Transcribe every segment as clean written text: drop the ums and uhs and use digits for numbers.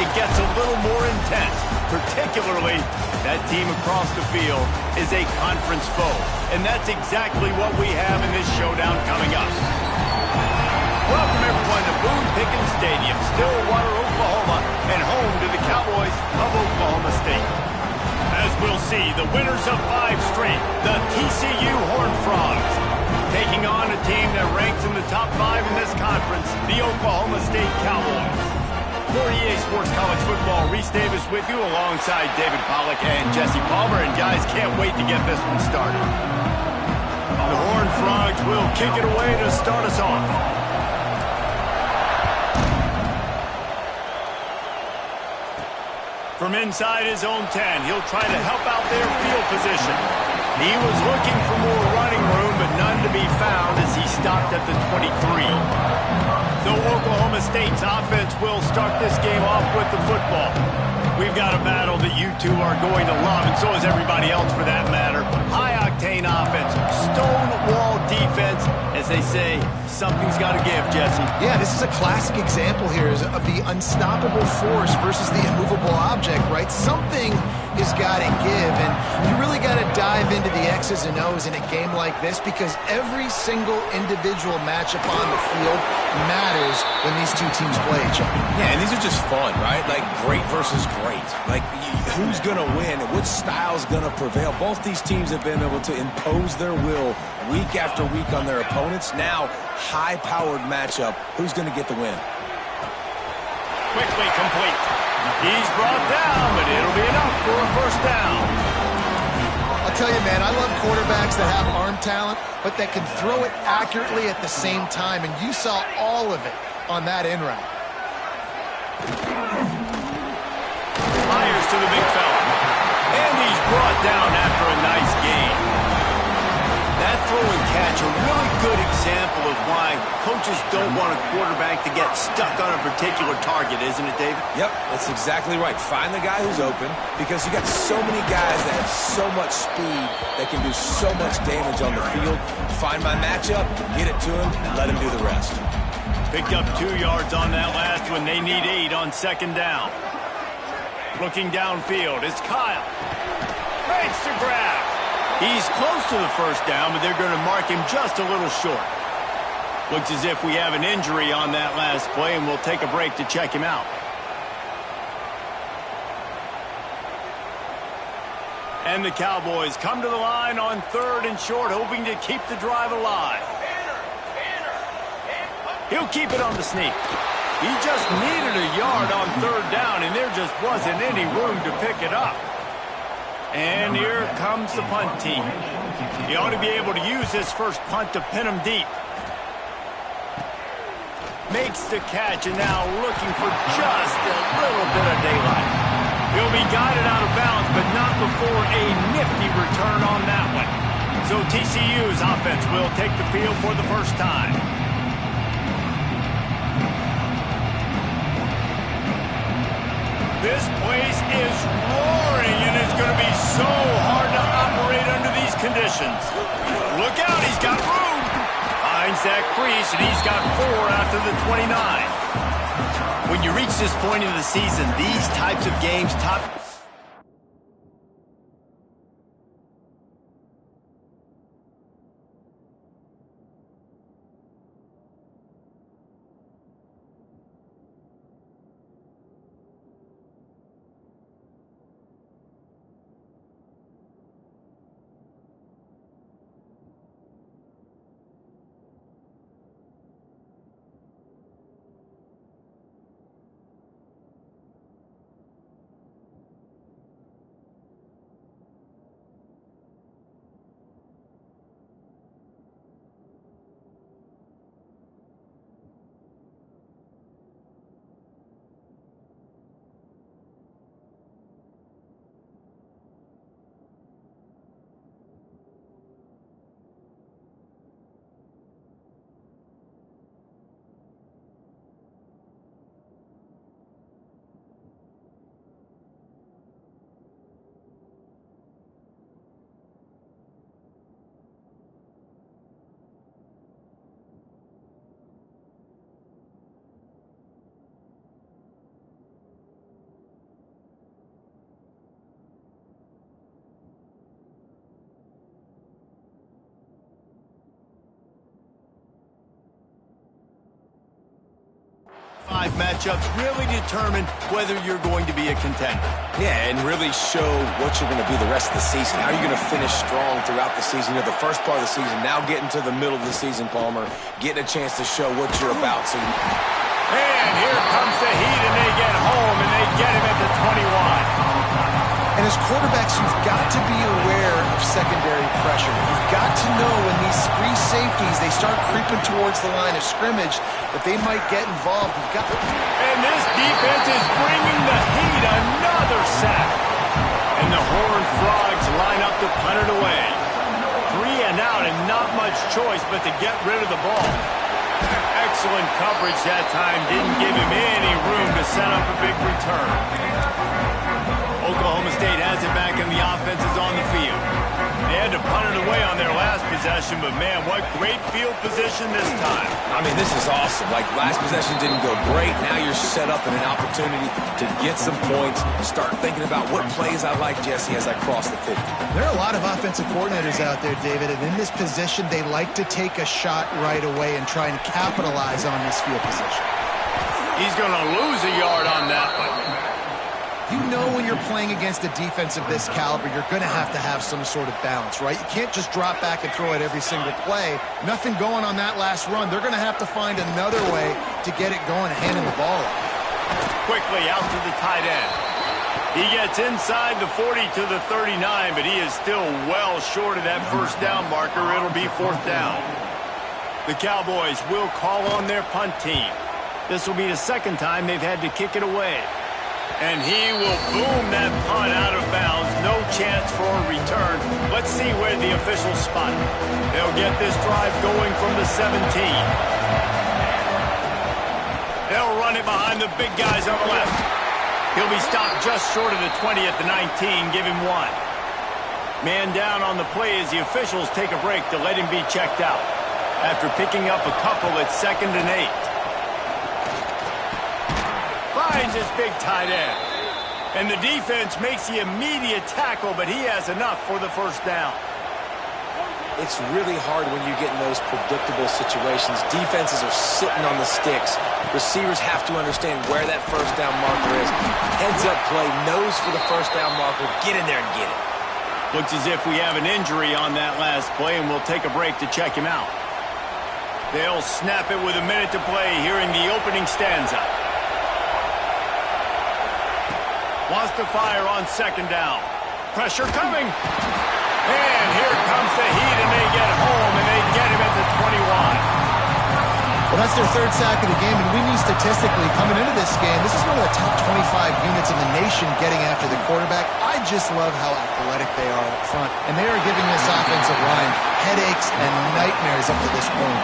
it gets a little more intense. Particularly, that team across the field is a conference foe. And that's exactly what we have in this showdown coming up. Welcome, everyone, to Boone Pickens Stadium, Stillwater, Oklahoma, and home to the Cowboys of Oklahoma State. As we'll see, the winners of 5 straight, the TCU Horned Frogs, taking on a team that ranks in the top 5 in this conference, the Oklahoma State Cowboys. For EA Sports College Football, Reese Davis with you alongside David Pollack and Jesse Palmer. And guys, can't wait to get this one started. The Horned Frogs will kick it away to start us off. From inside his own 10, he'll try to help out their field position. He was looking for more running room, but none to be found as he stopped at the 23. So Oklahoma State's offense will start this game off with the football. We've got a battle that you two are going to love, and so is everybody else for that matter. High-octane offense, stone-wall defense. As they say, something's got to give, Jesse. Yeah, this is a classic example here of the unstoppable force versus the immovable object, right? Something has got to give, and you really got to dive into the X's and O's in a game like this because every single individual matchup on the field matters when these two teams play each other. Yeah, and these are just fun, right? Like great versus great. Like who's going to win and which style's going to prevail. Both these teams have been able to impose their will week after week on their opponents. Now, high-powered matchup. Who's going to get the win? Quickly complete. He's brought down, but it'll be enough for a first down. I'll tell you, man, I love quarterbacks that have arm talent, but that can throw it accurately at the same time, and you saw all of it on that in route. Fires to the big fella. And he's brought down after a nice gain. That throw and catch, a really good example of why coaches don't want a quarterback to get stuck on a particular target, isn't it, David? Yep, that's exactly right. Find the guy who's open because you got so many guys that have so much speed that can do so much damage on the field. Find my matchup, get it to him, and let him do the rest. Picked up 2 yards on that last one. They need 8 on second down. Looking downfield, it's Kyle. Makes the grab. He's close to the first down, but they're going to mark him just a little short. Looks as if we have an injury on that last play, and we'll take a break to check him out. And the Cowboys come to the line on 3rd and short, hoping to keep the drive alive. He'll keep it on the sneak. He just needed a yard on 3rd down, and there just wasn't any room to pick it up. And here comes the punt team. He ought to be able to use his first punt to pin him deep. Makes the catch, and now looking for just a little bit of daylight. He'll be guided out of bounds, but not before a nifty return on that one. So TCU's offense will take the field for the first time. This place is roaring, and it's going to be so hard to operate under these conditions. Look out, he's got room. Finds that crease, and he's got 4 after the 29. When you reach this point in the season, these types of games, matchups really determine whether you're going to be a contender. Yeah, and really show what you're going to be the rest of the season. How are you going to finish strong throughout the season? You know, the first part of the season, now getting to the middle of the season, Palmer, getting a chance to show what you're about. So, and here comes the Heat, and they get home, and they get him at the 21. And as quarterbacks, you've got to be aware of secondary pressure. You've got to know when these free safeties, they start creeping towards the line of scrimmage, that they might get involved. You've got... And this defense is bringing the Heat another sack. And the Horned Frogs line up to punt it away. 3 and out, and not much choice but to get rid of the ball. Excellent coverage that time. Didn't give him any room to set up a big return. Oklahoma State has it back, and the offense is on the field. They had to punt it away on their last possession, but man, what great field position this time. I mean, this is awesome. Like, last possession didn't go great. Now you're set up in an opportunity to get some points, start thinking about what plays I like, Jesse, as I cross the 50. There are a lot of offensive coordinators out there, David, and in this position, they like to take a shot right away and try and capitalize on this field position. He's going to lose a yard on that one. You know when you're playing against a defense of this caliber, you're going to have some sort of balance, right? You can't just drop back and throw it every single play. Nothing going on that last run. They're going to have to find another way to get it going and handing the ball off. Quickly out to the tight end. He gets inside the 40 to the 39, but he is still well short of that first down marker. It'll be 4th down. The Cowboys will call on their punt team. This will be the second time they've had to kick it away. And he will boom that punt out of bounds. No chance for a return. Let's see where the officials spot it. They'll get this drive going from the 17. They'll run it behind the big guys on the left. He'll be stopped just short of the 20 at the 19. Give him 1. Man down on the play as the officials take a break to let him be checked out. After picking up a couple at 2nd and 8. Finds his big tight end. And the defense makes the immediate tackle, but he has enough for the first down. It's really hard when you get in those predictable situations. Defenses are sitting on the sticks. Receivers have to understand where that first down marker is. Heads up play, nose for the first down marker. Get in there and get it. Looks as if we have an injury on that last play, and we'll take a break to check him out. They'll snap it with a minute to play here in the opening stanza. Wants to fire on 2nd down. Pressure coming. And here comes the Heat, and they get home, and they get him at the 21. Well, that's their 3rd sack of the game, and we knew statistically coming into this game, this is one of the top 25 units in the nation getting after the quarterback. I just love how athletic they are up front, and they are giving this offensive line headaches and nightmares up to this point.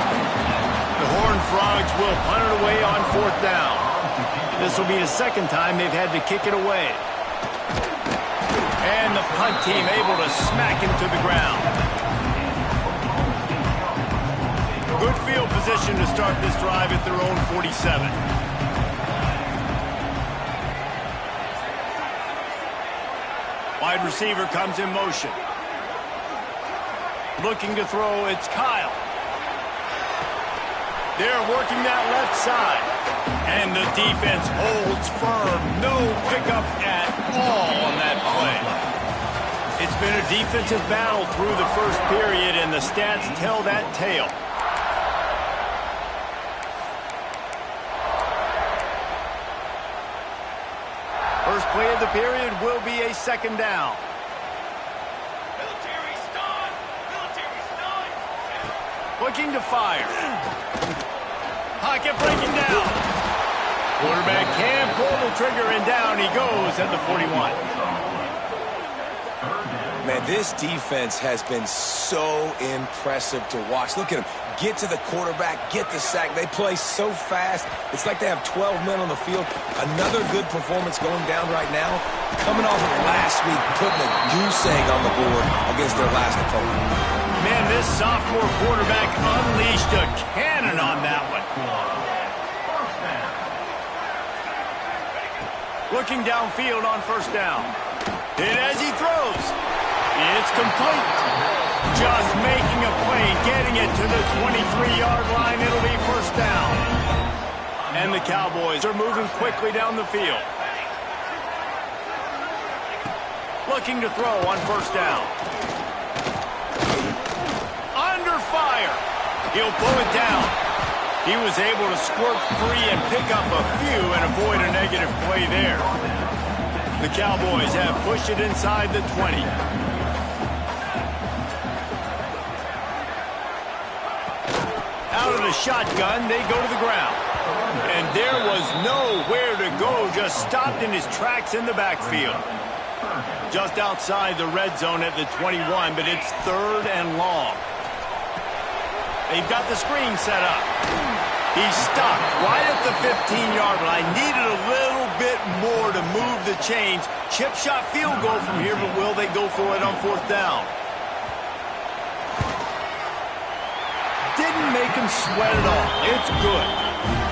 The Horned Frogs will punt it away on 4th down. This will be the second time they've had to kick it away. And the punt team able to smack him to the ground. Good field position to start this drive at their own 47. Wide receiver comes in motion. Looking to throw, it's Kyle. They're working that left side. And the defense holds firm. No pickup at all on that play. It's been a defensive battle through the first period, and the stats tell that tale. First play of the period will be a 2nd down. Looking to fire. Pocket breaking down. Quarterback can pull the trigger, and down he goes at the 41. Man, this defense has been so impressive to watch. Look at them. Get to the quarterback, get the sack. They play so fast. It's like they have 12 men on the field. Another good performance going down right now. Coming off of last week, putting a goose egg on the board against their last opponent. Man, this sophomore quarterback unleashed a cannon on that one. Looking downfield on 1st down. And as he throws, it's complete. Just making a play, getting it to the 23-yard line. It'll be 1st down. And the Cowboys are moving quickly down the field. Looking to throw on first down. Under fire. He'll pull it down. He was able to squirt free and pick up a few and avoid a negative play there. The Cowboys have pushed it inside the 20. Out of the shotgun, they go to the ground. And there was nowhere to go, just stopped in his tracks in the backfield. Just outside the red zone at the 21, but it's 3rd and long. They've got the screen set up. He's stopped right at the 15-yard line. Needed a little bit more to move the chains. Chip shot field goal from here, but will they go for it on 4th down? Didn't make him sweat at all. It's good.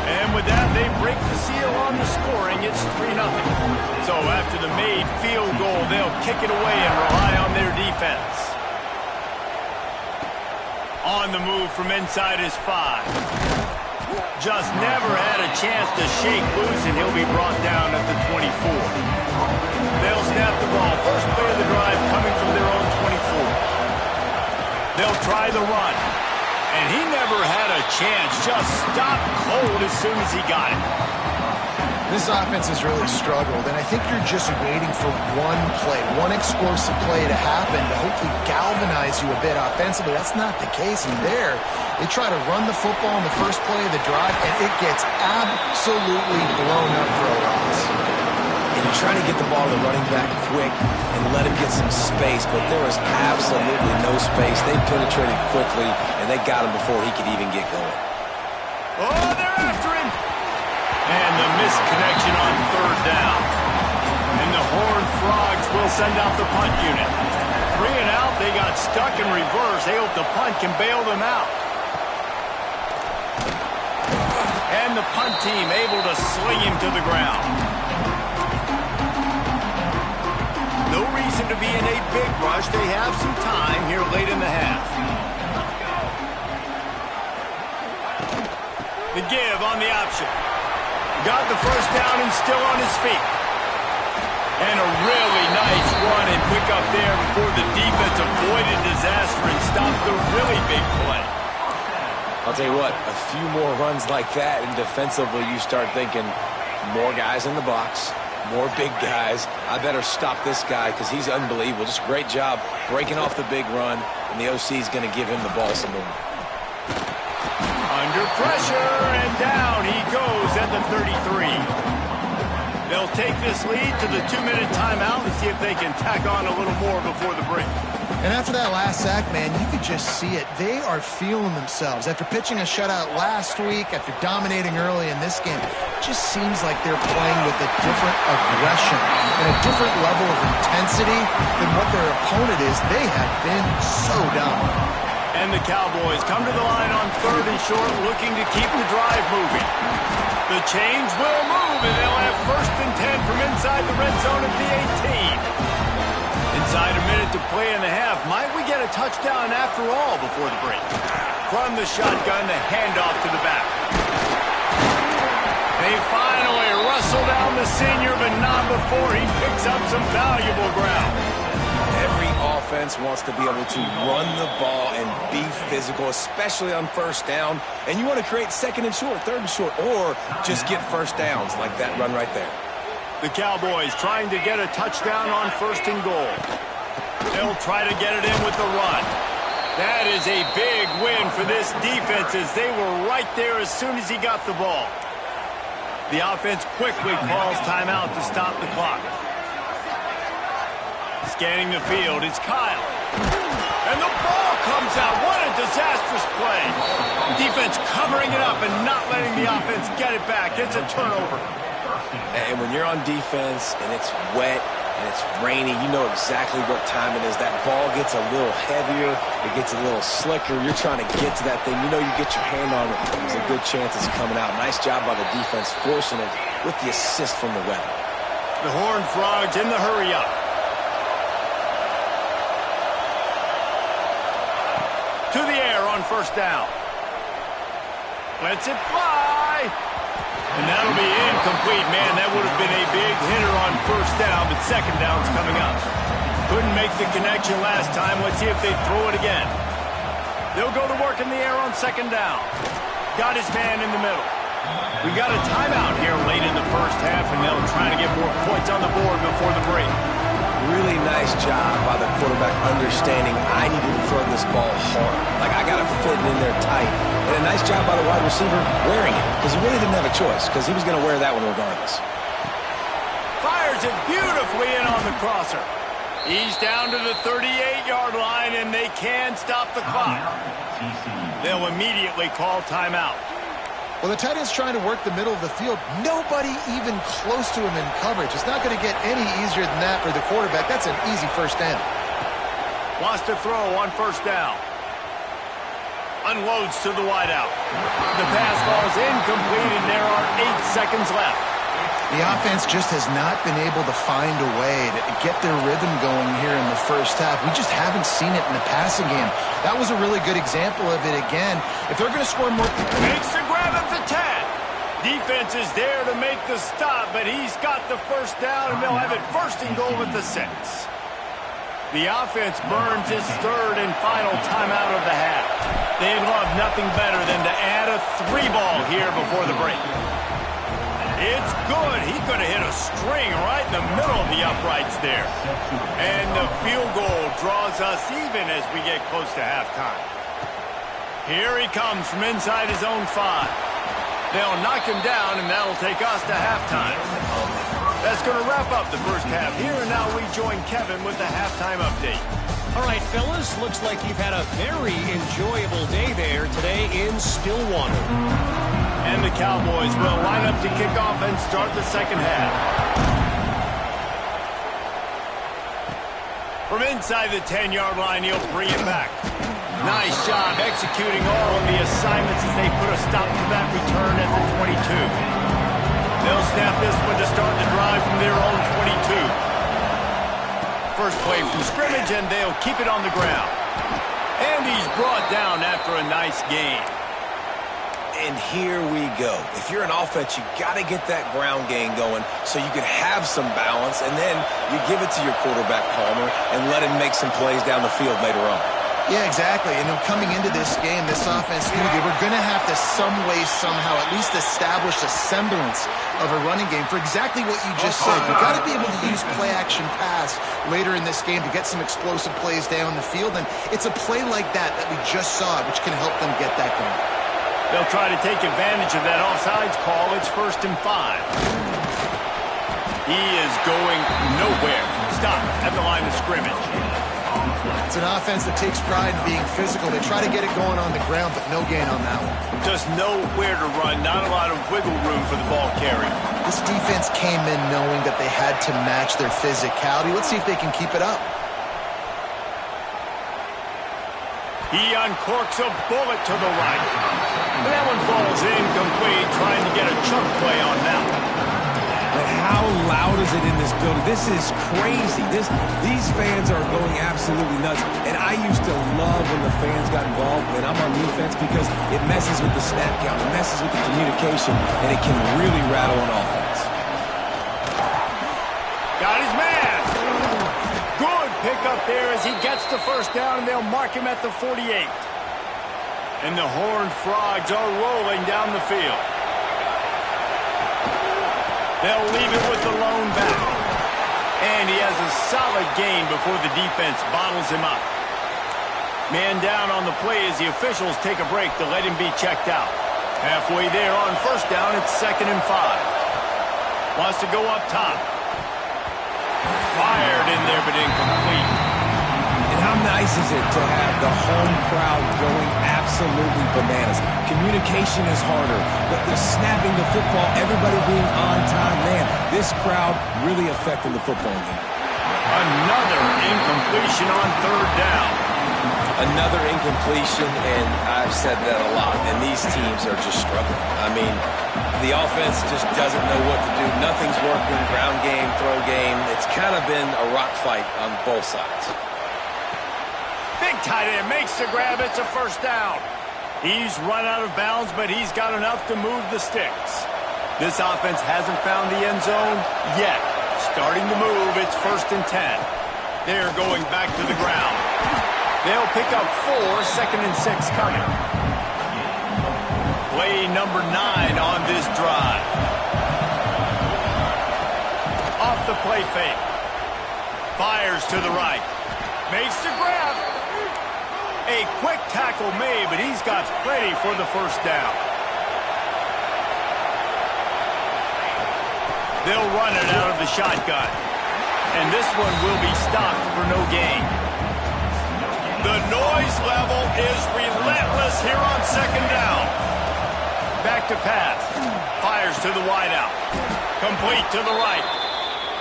And with that, they break the seal on the scoring. It's 3-0. So after the made field goal, they'll kick it away and rely on their defense. On the move from inside his 5. Just never had a chance to shake loose, and he'll be brought down at the 24. They'll snap the ball. First play of the drive coming from their own 24. They'll try the run. And he never had a chance, just stopped cold as soon as he got it. This offense has really struggled, and I think you're just waiting for one play, one explosive play to happen to hopefully galvanize you a bit offensively. That's not the case, and there, they try to run the football in the first play of the drive, and it gets absolutely blown up for a loss. And you're trying to get the ball to the running back quick and let him get some space, but there was absolutely no space. They penetrated quickly, and they got him before he could even get going. Oh, they're after him! And the missed connection on 3rd down. And the Horned Frogs will send out the punt unit. 3 and out, they got stuck in reverse. They hope the punt can bail them out. And the punt team able to sling him to the ground. No reason to be in a big rush. They have some time here late in the half. The give on the option. Got the first down and still on his feet. And a really nice run and pick up there before the defense avoided disaster and stopped the really big play. I'll tell you what, a few more runs like that, and defensively you start thinking more guys in the box. More big guys. I better stop this guy because he's unbelievable. Just a great job breaking off the big run, and the OC is going to give him the ball some more. Under pressure, and down he goes at the 33. They'll take this lead to the 2-minute timeout and see if they can tack on a little more before the break. And after that last sack, man, you could just see it. They are feeling themselves. After pitching a shutout last week, after dominating early in this game, it just seems like they're playing with a different aggression and a different level of intensity than what their opponent is. They have been so dominant. And the Cowboys come to the line on 3rd and short, looking to keep the drive moving. The chains will move, and they'll have 1st and 10 from inside the red zone at the 18. Inside a minute to play in the half. Might we get a touchdown after all before the break? From the shotgun, the handoff to the back. They finally wrestle down the senior, but not before he picks up some valuable ground. Every offense wants to be able to run the ball and be physical, especially on first down. And you want to create 2nd and short, 3rd and short, or just get first downs like that run right there. The Cowboys trying to get a touchdown on 1st and goal. They'll try to get it in with the run. That is a big win for this defense as they were right there as soon as he got the ball. The offense quickly calls timeout to stop the clock. Scanning the field, it's Kyle. And the ball comes out. What a disastrous play. Defense covering it up and not letting the offense get it back. It's a turnover. And when you're on defense and it's wet and it's rainy, you know exactly what time it is. That ball gets a little heavier. It gets a little slicker. You're trying to get to that thing. You know you get your hand on it. There's a good chance it's coming out. Nice job by the defense forcing it with the assist from the weather. The Horned Frogs in the hurry up. To the air on 1st down. Lets it fly. And that'll be incomplete. Man, that would have been a big hitter on first down, but second down's coming up. Couldn't make the connection last time. Let's see if they throw it again. They'll go to work in the air on second down. Got his man in the middle. We got a timeout here late in the first half, and they'll try to get more points on the board before the break. Really nice job by the quarterback understanding I needed to throw this ball hard. Like, I got to fit it in there tight. And a nice job by the wide receiver wearing it, because he really didn't have a choice, because he was going to wear that one regardless. Fires it beautifully in on the crosser. He's down to the 38-yard line, and they can stop the clock. They'll immediately call timeout. Well, the tight end's trying to work the middle of the field. Nobody even close to him in coverage. It's not going to get any easier than that for the quarterback. That's an easy first down. Wants to throw on first down. Unloads to the wideout. The pass ball's incomplete, and there are 8 seconds left. The offense just has not been able to find a way to get their rhythm going here in the first half. We just haven't seen it in the passing game. That was a really good example of it again. If they're going to score more... Makes the grab at the 10. Defense is there to make the stop, but he's got the first down, and they'll have it first and goal at the 6. The offense burns its third and final timeout of the half. They'd love nothing better than to add a 3-ball here before the break. It's good. He could have hit a string right in the middle of the uprights there. And the field goal draws us even as we get close to halftime. Here he comes from inside his own 5. They'll knock him down, and that'll take us to halftime. That's going to wrap up the first half here, and now we join Kevin with the halftime update. All right, fellas, looks like you've had a very enjoyable day there today in Stillwater. And the Cowboys will line up to kick off and start the second half. From inside the 10-yard line, he'll bring it back. Nice job executing all of the assignments as they put a stop to that return at the 22. They'll snap this one to start the drive from their own 22. First play from scrimmage, and they'll keep it on the ground. And he's brought down after a nice gain. And here we go. If you're an offense, you got to get that ground game going so you can have some balance, and then you give it to your quarterback, Palmer, and let him make some plays down the field later on. Yeah, exactly. And coming into this game, this offense knew they were going to have to some way, somehow, at least establish a semblance of a running game for exactly what you just said. You've got to be able to use play-action pass later in this game to get some explosive plays down the field, and it's a play like that that we just saw, which can help them get that going. They'll try to take advantage of that offsides call. It's 1st and 5. He is going nowhere. Stop at the line of scrimmage. It's an offense that takes pride in being physical. They try to get it going on the ground, but no gain on that one. Just nowhere to run. Not a lot of wiggle room for the ball carrier. This defense came in knowing that they had to match their physicality. Let's see if they can keep it up. He uncorks a bullet to the right. And that one falls incomplete, trying to get a chunk play on that one. But how loud is it in this building? This is crazy. These fans are going absolutely nuts. And I used to love when the fans got involved when I'm on defense because it messes with the snap count, it messes with the communication, and it can really rattle an offense. Got his man. Good pick up there as he gets the first down, and they'll mark him at the 48. And the Horned Frogs are rolling down the field. They'll leave it with the lone back. And he has a solid gain before the defense bottles him up. Man down on the play as the officials take a break to let him be checked out. Halfway there on first down, it's 2nd and 5. Wants to go up top. Fired in there, but incomplete. And how nice is it to have the home crowd going absolutely bananas? Communication is harder, but the snapping the football, everybody being on time, man, this crowd really affecting the football game. Another incompletion on 3rd down. Another incompletion, and I've said that a lot, and these teams are just struggling. I mean, the offense just doesn't know what to do. Nothing's working, ground game, throw game. It's kind of been a rock fight on both sides. Big tight end makes the grab. It's a first down. He's run out of bounds, but he's got enough to move the sticks. This offense hasn't found the end zone yet. Starting to move, it's 1st and 10. They're going back to the ground. They'll pick up 4, 2nd and 6 coming. Play number 9 on this drive. Off the play fake. Fires to the right. Makes the grab. A quick tackle made, but he's got plenty for the 1st down. They'll run it out of the shotgun. And this one will be stopped for no gain. The noise level is relentless here on 2nd down. Back to pass. Fires to the wideout. Complete to the right.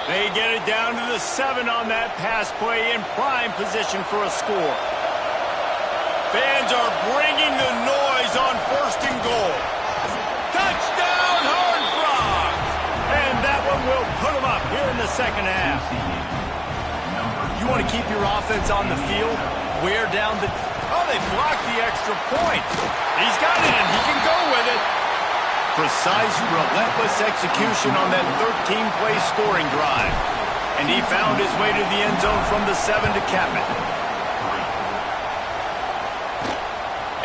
They get it down to the 7 on that pass play in prime position for a score. Fans are bringing the noise on 1st and goal. Touchdown, Horned Frogs! And that one will put them up here in the 2nd half. You want to keep your offense on the field? Wear down the... Oh, they blocked the extra point. He's got it, and he can go with it. Precise, relentless execution on that 13-play scoring drive. And he found his way to the end zone from the 7 to cap it.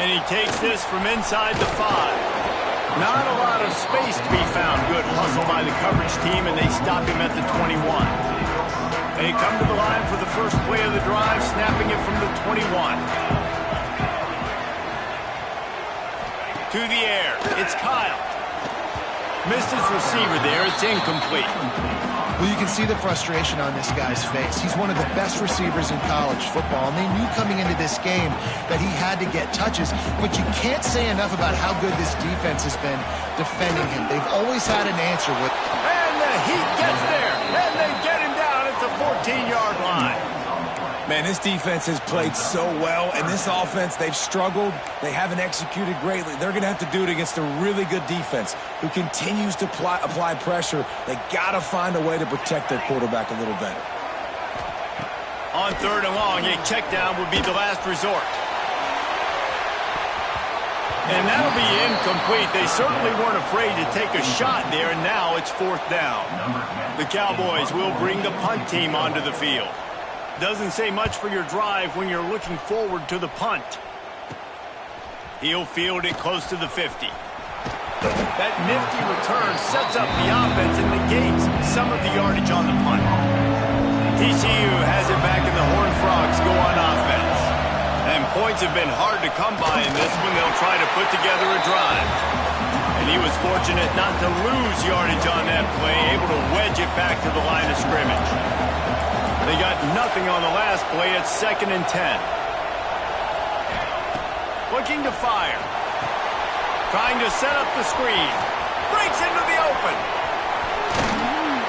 And he takes this from inside the 5. Not a lot of space to be found. Good hustle by the coverage team, and they stop him at the 21. They come to the line for the first play of the drive, snapping it from the 21. To the air. It's Kyle. Missed his receiver there. It's incomplete. Well, you can see the frustration on this guy's face. He's one of the best receivers in college football, and they knew coming into this game that he had to get touches, but you can't say enough about how good this defense has been defending him. They've always had an answer with... And the Heat gets there, and they get him down at the 14-yard line. Man, this defense has played so well, and this offense, they've struggled. They haven't executed greatly. They're going to have to do it against a really good defense who continues to apply pressure. They got to find a way to protect their quarterback a little better. On 3rd and long, a check down would be the last resort. And that'll be incomplete. They certainly weren't afraid to take a shot there, and now it's 4th down. The Cowboys will bring the punt team onto the field. Doesn't say much for your drive when you're looking forward to the punt. He'll field it close to the 50. That nifty return sets up the offense and negates some of the yardage on the punt. TCU has it back and the Horned Frogs go on offense. And points have been hard to come by in this one. They'll try to put together a drive. And he was fortunate not to lose yardage on that play, able to wedge it back to the line of scrimmage. They got nothing on the last play. It's 2nd and 10. Looking to fire. Trying to set up the screen. Breaks into the open.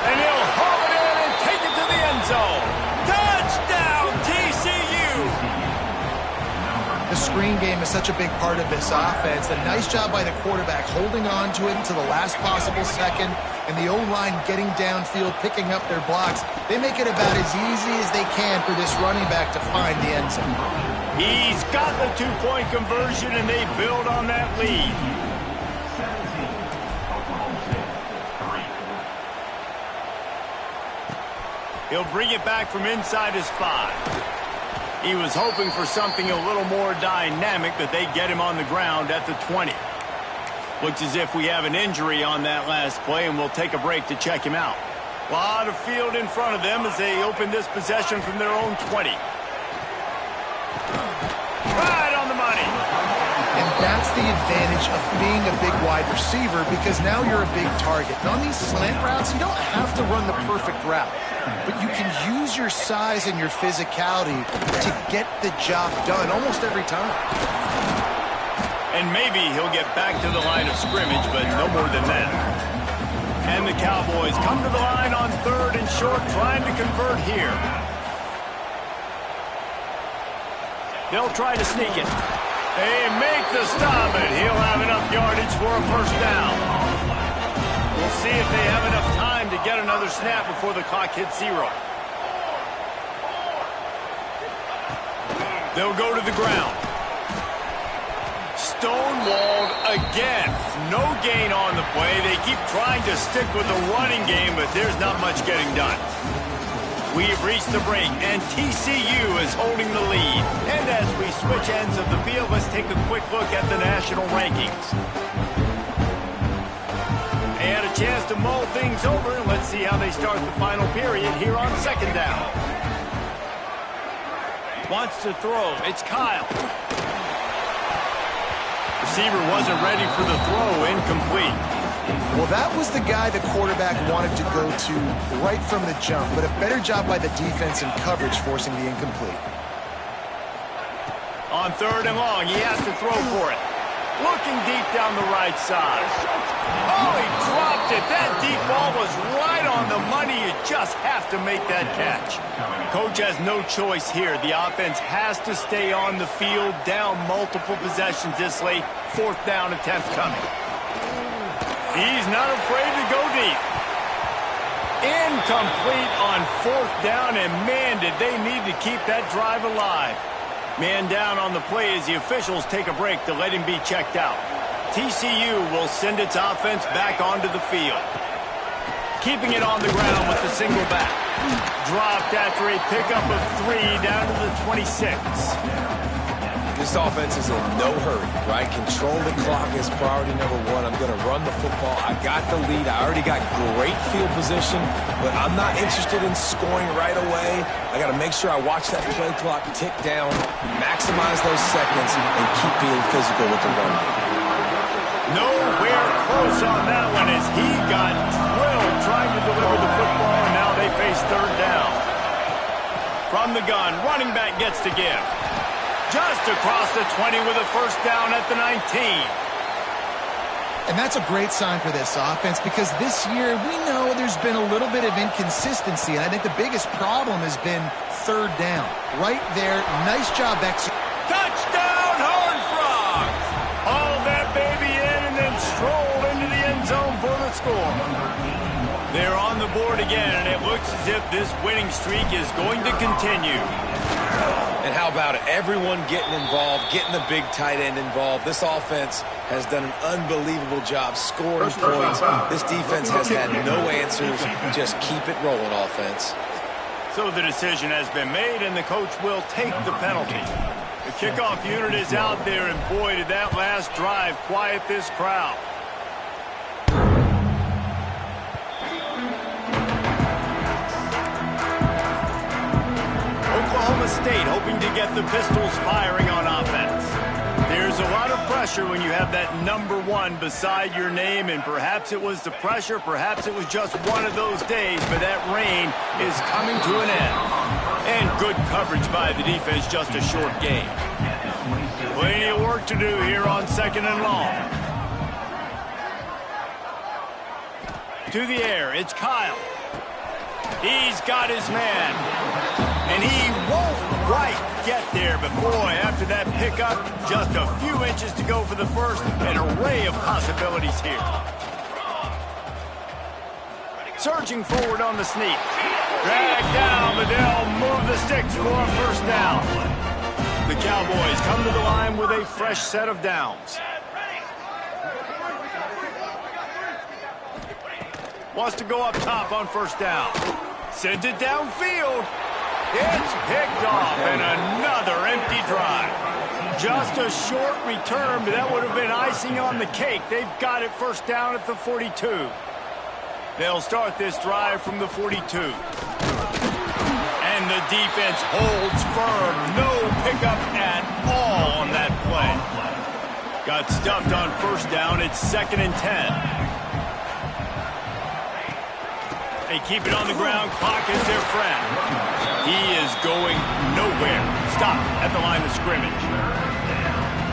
And he'll haul it in and take it to the end zone. Touchdown, TCU! The screen game is such a big part of this offense. A nice job by the quarterback holding on to it until the last possible second, and the O-line getting downfield, picking up their blocks. They make it about as easy as they can for this running back to find the end zone. He's got the 2-point conversion, and they build on that lead. He'll bring it back from inside his 5. He was hoping for something a little more dynamic, but they get him on the ground at the 20. Looks as if we have an injury on that last play, and we'll take a break to check him out. A lot of field in front of them as they open this possession from their own 20. Right on the money. And that's the advantage of being a big wide receiver, because now you're a big target. And on these slant routes, you don't have to run the perfect route, but you can use your size and your physicality to get the job done almost every time. And maybe he'll get back to the line of scrimmage, but no more than that. And the Cowboys come to the line on 3rd and short, trying to convert here. They'll try to sneak it. They make the stop, and he'll have enough yardage for a 1st down. We'll see if they have enough time to get another snap before the clock hits 0. They'll go to the ground. stonewalled again. No gain on the play. They keep trying to stick with the running game, but there's not much getting done. We've reached the break, and TCU is holding the lead. And as we switch ends of the field, let's take a quick look at the national rankings. They had a chance to mull things over, and let's see how they start the final period here on second down. Wants to throw. It's Kyle. Receiver wasn't ready for the throw. Incomplete. Well, that was the guy the quarterback wanted to go to right from the jump, but a better job by the defense in coverage forcing the incomplete. On third and long, he has to throw for it. Looking deep down the right side. Oh, he dropped it. That deep ball was right on the money. You just have to make that catch. Coach has no choice here. The offense has to stay on the field, down multiple possessions this late. Fourth down attempt coming. He's not afraid to go deep. Incomplete on fourth down, and man, did they need to keep that drive alive. Man down on the play as the officials take a break to let him be checked out. TCU will send its offense back onto the field. Keeping it on the ground with the single back. Dropped after a pickup of 3 down to the 26. This offense is in no hurry, right? Control the clock is priority number one. I'm going to run the football. I got the lead. I already got great field position, but I'm not interested in scoring right away. I got to make sure I watch that play clock tick down, maximize those seconds, and keep being physical with the run game. Nowhere close on that one as he got drilled trying to deliver the football, and now they face third down. From the gun, running back gets to give. Just across the 20 with a first down at the 19. And that's a great sign for this offense because this year we know there's been a little bit of inconsistency, and I think the biggest problem has been third down. Right there, nice job executing. Touchdown, Horned Frogs! Haul that baby in and then stroll into the end zone for the score. They're on the board again, and it looks as if this winning streak is going to continue. And how about it? Everyone getting involved, getting the big tight end involved. This offense has done an unbelievable job scoring points. This defense has had no answers. Just keep it rolling, offense. So the decision has been made, and the coach will take the penalty. The kickoff unit is out there, and boy, did that last drive quiet this crowd. Oklahoma State hoping to get the Pistols firing on offense. There's a lot of pressure when you have that number 1 beside your name, and perhaps it was the pressure, perhaps it was just one of those days, but that rain is coming to an end. And good coverage by the defense, just a short game. Plenty of work to do here on second and long. To the air, it's Kyle. He's got his man. And he won't quite get there, but boy, after that pickup, just a few inches to go for the first, an array of possibilities here. Surging forward on the sneak. Drag down, but they'll move the sticks for a first down. The Cowboys come to the line with a fresh set of downs. Wants to go up top on first down. Sends it downfield. It's picked off, and another empty drive. Just a short return, but that would have been icing on the cake. They've got it first down at the 42. They'll start this drive from the 42. And the defense holds firm. No pickup at all on that play. Got stuffed on first down. It's 2nd and 10. They keep it on the ground. Clock is their friend. He is going nowhere. Stop at the line of scrimmage.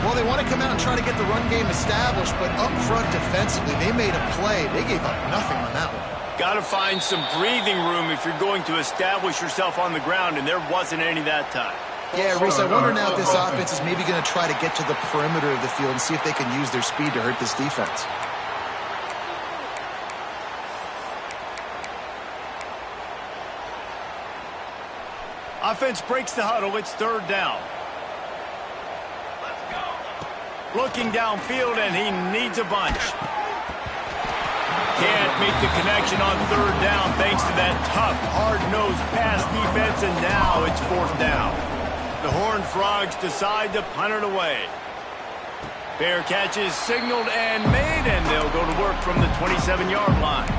Well, they want to come out and try to get the run game established, but up front defensively, they made a play. They gave up nothing on that one. Got to find some breathing room if you're going to establish yourself on the ground, and there wasn't any that time. Yeah, Reese, I wonder now if this offense is maybe going to try to get to the perimeter of the field and see if they can use their speed to hurt this defense. Offense breaks the huddle. It's third down. Looking downfield, and he needs a bunch. Can't make the connection on third down thanks to that tough, hard-nosed pass defense, and now it's fourth down. The Horned Frogs decide to punt it away. Fair catch is signaled and made, and they'll go to work from the 27-yard line.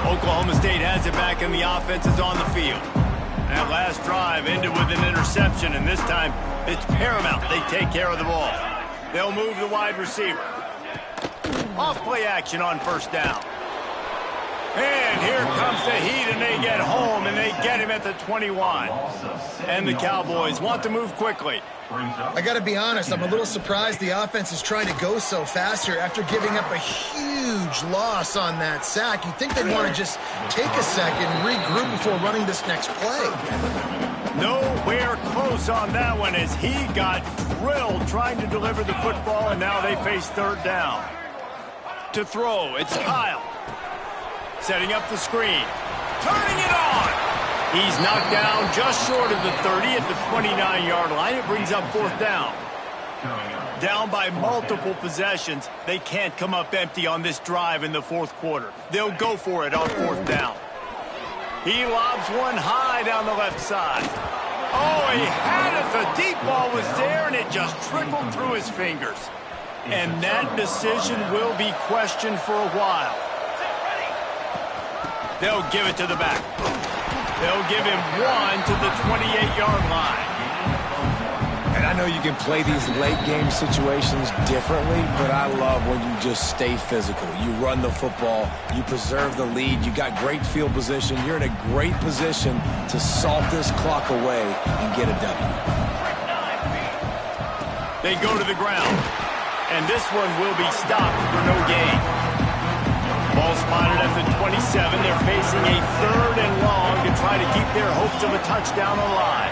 Oklahoma State has it back, and the offense is on the field. That last drive ended with an interception, and this time it's paramount they take care of the ball. They'll move the wide receiver. Off-play action on first down. And here comes the heat, and they get home, and they get him at the 21. And the Cowboys want to move quickly. I got to be honest, I'm a little surprised the offense is trying to go so fast here after giving up a huge loss on that sack. You'd think they'd want to just take a second and regroup before running this next play. Nowhere close on that one as he got drilled trying to deliver the football, and now they face third down. To throw, it's Kyle. Setting up the screen. Turning it on. He's knocked down just short of the 30 at the 29-yard line. It brings up fourth down. Down by multiple possessions. They can't come up empty on this drive in the fourth quarter. They'll go for it on fourth down. He lobs one high down the left side. Oh, he had it. The deep ball was there, and it just trickled through his fingers. And that decision will be questioned for a while. They'll give it to the back. They'll give him one to the 28-yard line. And I know you can play these late-game situations differently, but I love when you just stay physical. You run the football. You preserve the lead. You got great field position. You're in a great position to salt this clock away and get a W. They go to the ground, and this one will be stopped for no gain. Ball spotted at the 27. They're facing a third and long to try to keep their hopes of a touchdown alive.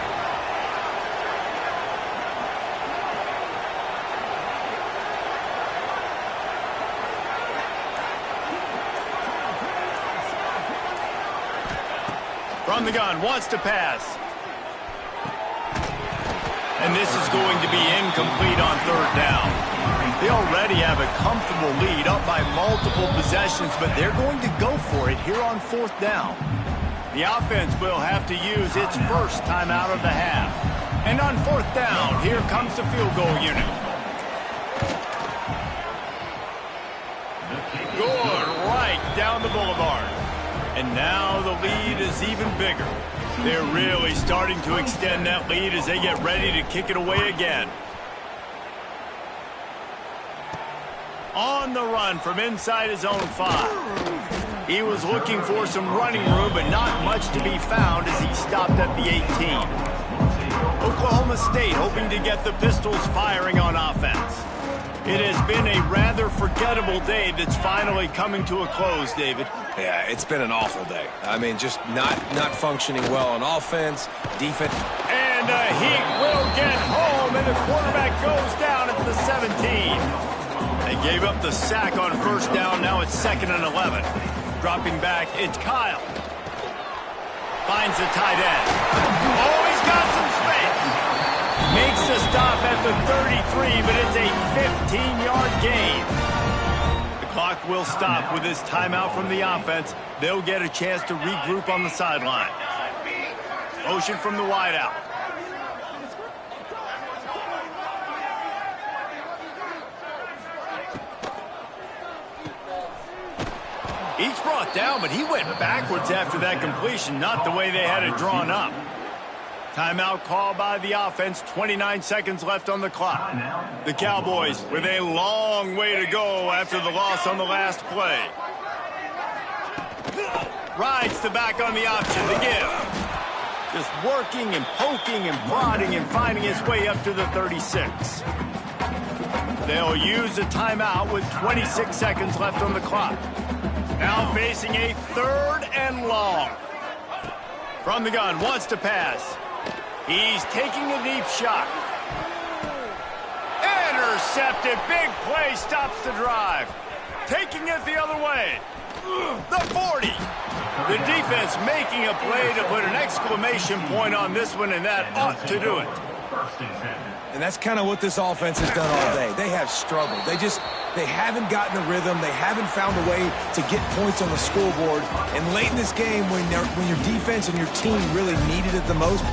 From the gun, wants to pass. And this is going to be incomplete on third down. They already have a comfortable lead up by multiple possessions, but they're going to go for it here on fourth down. The offense will have to use its first timeout of the half. And on fourth down, here comes the field goal unit. Good right down the boulevard. And now the lead is even bigger. They're really starting to extend that lead as they get ready to kick it away again. On the run from inside his own 5. He was looking for some running room, but not much to be found as he stopped at the 18. Oklahoma State hoping to get the Pistols firing on offense. It has been a rather forgettable day that's finally coming to a close, David. Yeah, it's been an awful day. I mean, just not functioning well on offense, defense. And he will get home, and the quarterback goes down at the 17. They gave up the sack on first down. Now it's 2nd and 11. Dropping back, it's Kyle. Finds the tight end. Oh, he's got some space. Makes the stop at the 33, but it's a 15-yard gain. The clock will stop with this timeout from the offense. They'll get a chance to regroup on the sideline. Motion from the wideout. He's brought down, but he went backwards after that completion, not the way they had it drawn up. Timeout called by the offense, 29 seconds left on the clock. The Cowboys with a long way to go after the loss on the last play. Rides the back on the option, the give. Just working and poking and prodding and finding his way up to the 36. They'll use a timeout with 26 seconds left on the clock. Now facing a third and long. From the gun, wants to pass. He's taking a deep shot. Intercepted. Big play stops the drive. Taking it the other way. The 40. The defense making a play to put an exclamation point on this one, and that ought to do it. And that's kind of what this offense has done all day. They have struggled. They haven't gotten a rhythm. They haven't found a way to get points on the scoreboard. And late in this game, when your defense and your team really needed it the most,